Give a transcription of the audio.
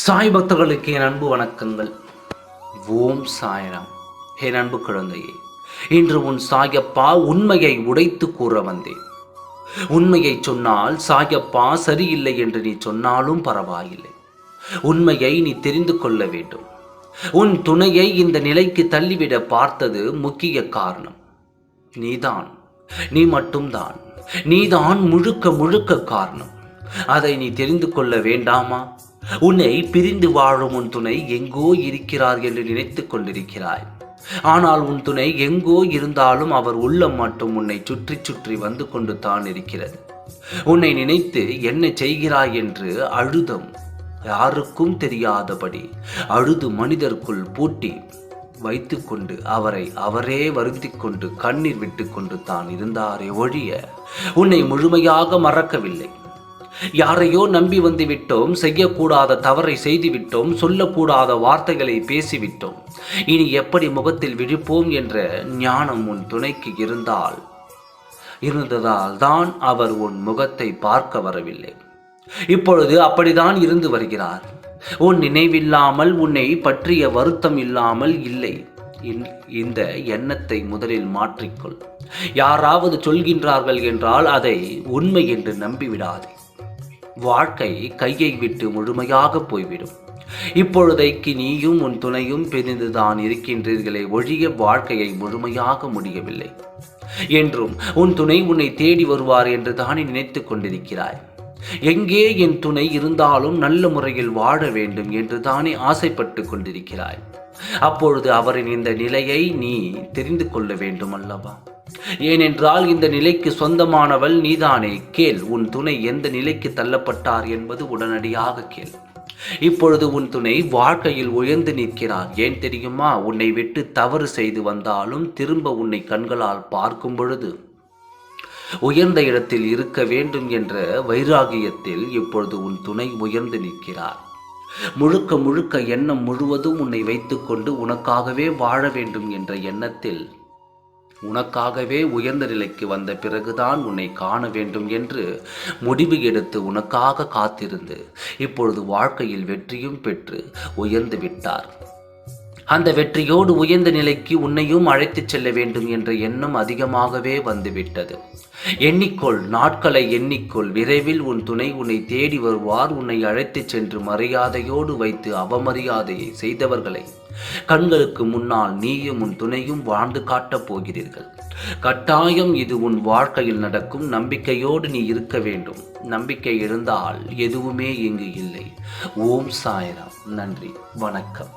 சாய் பக்தர்களுக்கு என் அன்பு வணக்கங்கள். ஓம் சாய்ராம். என் அன்பு குழந்தையே, இன்று உன் சாயப்பா உண்மையை உடைத்து கூற வந்தேன். உண்மையை சொன்னால் சாயப்பா சரியில்லை என்று நீ சொன்னாலும் பரவாயில்லை. உண்மையை நீ தெரிந்து கொள்ள வேண்டும். உன் துணையை இந்த நிலைக்கு தள்ளிவிட பார்த்தது முக்கிய காரணம் நீதான். நீ மட்டும்தான். நீதான் முழுக்க முழுக்க காரணம். அதை நீ தெரிந்து கொள்ள வேண்டாமா? உன்னை பிரிந்து வாழும் உன் துணை எங்கோ இருக்கிறார் என்று நினைத்து கொண்டிருக்கிறாய். ஆனால் உன் துணை எங்கோ இருந்தாலும் அவர் உள்ளம் மட்டும் உன்னை சுற்றி சுற்றி வந்து கொண்டு தான் இருக்கிறது. உன்னை நினைத்து என்ன செய்கிறாய் என்று அழுதம் யாருக்கும் தெரியாதபடி அழுது மனிதருக்குள் பூட்டி வைத்துக்கொண்டு அவரே வருந்திக் கொண்டு கண்ணீர் விட்டு கொண்டு தான் இருந்தாரே ஒழிய உன்னை முழுமையாக மறக்கவில்லை. யாரையோ நம்பி வந்து விட்டோம், செய்யக்கூடாத தவறை செய்துவிட்டோம், சொல்லக்கூடாத வார்த்தைகளை பேசிவிட்டோம். இனி எப்படி முகத்தில் விழிப்போம் என்ற ஞானம் உன் துணைக்கு இருந்ததால் தான் அவர் உன் முகத்தை பார்க்க வரவில்லை. இப்பொழுது அப்படிதான் இருந்து வருகிறார். உன் நினைவில்லாமல், உன்னை பற்றிய வருத்தம் இல்லாமல் இல்லை. இந்த எண்ணத்தை முதலில் மாற்றிக்கொள். யாராவது சொல்கின்றார்கள் என்றால் அதை உண்மை என்று நம்பிவிடாதே. வாழ்க்கை கையை விட்டு முழுமையாக போய்விடும். இப்பொழுதைக்கு நீயும் உன் துணையும் பிரிந்துதான் இருக்கின்றீர்களே ஒழிய வாழ்க்கையை முழுமையாக முடியவில்லை. என்றும் உன் துணை உன்னை தேடி வருவார் என்று தானே நினைத்து கொண்டிருக்கிறாய். எங்கே என் துணை இருந்தாலும் நல்ல முறையில் வாழ வேண்டும் என்று தானே ஆசைப்பட்டு கொண்டிருக்கிறாய். அப்பொழுது அவரின் இந்த நிலையை நீ தெரிந்து கொள்ள வேண்டும் அல்லவா? ஏனென்றால் இந்த நிலைக்கு சொந்தமானவள் நீதானே. கேள், உன் துணை எந்த நிலைக்கு தள்ளப்பட்டார் என்பது உடனடியாக கேள். இப்பொழுது உன் துணை வாழ்க்கையில் உயர்ந்து நிற்கிறார். ஏன் தெரியுமா? உன்னை விட்டு தவறு செய்து வந்தாலும் திரும்ப உன்னை கண்களால் பார்க்கும் பொழுது உயர்ந்த இடத்தில் இருக்க வேண்டும் என்ற வைராகியத்தில் இப்பொழுது உன் துணை உயர்ந்து நிற்கிறார். முழுக்க முழுக்க எண்ணம் முழுவதும் உன்னை வைத்துக்கொண்டு உனக்காகவே வாழ வேண்டும் என்ற எண்ணத்தில் உனக்காகவே உயர்ந்த நிலைக்கு வந்த பிறகுதான் உன்னை காண வேண்டும் என்று முடிவு எடுத்து உனக்காக காத்திருந்து இப்பொழுது வாழ்க்கையில் வெற்றியும் பெற்று உயர்ந்து விட்டார். அந்த வெற்றியோடு உயர்ந்த நிலைக்கு உன்னையும் அழைத்துச் செல்ல வேண்டும் என்ற எண்ணம் அதிகமாகவே வந்துவிட்டது. எண்ணிக்கொள், நாட்களை எண்ணிக்கொள். விரைவில் உன் துணை உன்னை தேடி வருவார். உன்னை அழைத்துச் சென்று மரியாதையோடு வைத்து அவமரியாதையை செய்தவர்களை கண்களுக்கு முன்னால் நீயும் உன் துணையும் வாழ்ந்து காட்டப் போகிறீர்கள். கட்டாயம் இது உன் வாழ்க்கையில் நடக்கும். நம்பிக்கையோடு நீ இருக்க வேண்டும். நம்பிக்கை இருந்தால் எதுவுமே இங்கு இல்லை. ஓம் சாய்ராம். நன்றி, வணக்கம்.